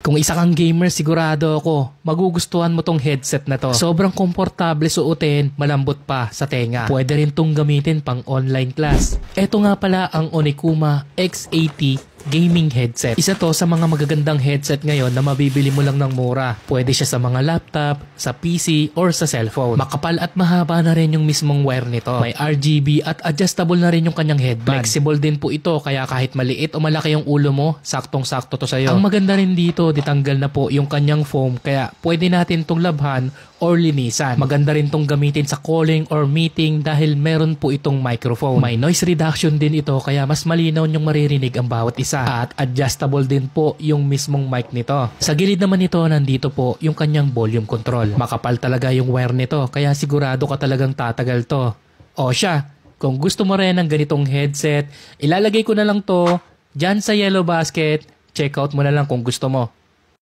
Kung isa kang gamer, sigurado ako, magugustuhan mo tong headset na to. Sobrang komportable suotin, malambot pa sa tenga. Pwede rin tong gamitin pang online class. Ito nga pala ang Onikuma X80 gaming headset. Isa to sa mga magagandang headset ngayon na mabibili mo lang ng mura. Pwede siya sa mga laptop, sa PC, or sa cellphone. Makapal at mahaba na rin yung mismong wire nito. May RGB at adjustable na rin yung kanyang headband. Flexible din po ito kaya kahit maliit o malaki yung ulo mo, saktong-sakto to sa'yo. Ang maganda rin dito, ditanggal na po yung kanyang foam kaya pwede natin tong labhan or linisan. Maganda rin tong gamitin sa calling or meeting dahil meron po itong microphone. May noise reduction din ito kaya mas malinaw yung maririnig ang bawat isa. At adjustable din po yung mismong mic nito. Sa gilid naman nito, nandito po yung kanyang volume control. Makapal talaga yung wire nito kaya sigurado ka talagang tatagal to. O siya, kung gusto mo rin ng ganitong headset, ilalagay ko na lang to dyan sa yellow basket. Check out mo na lang kung gusto mo.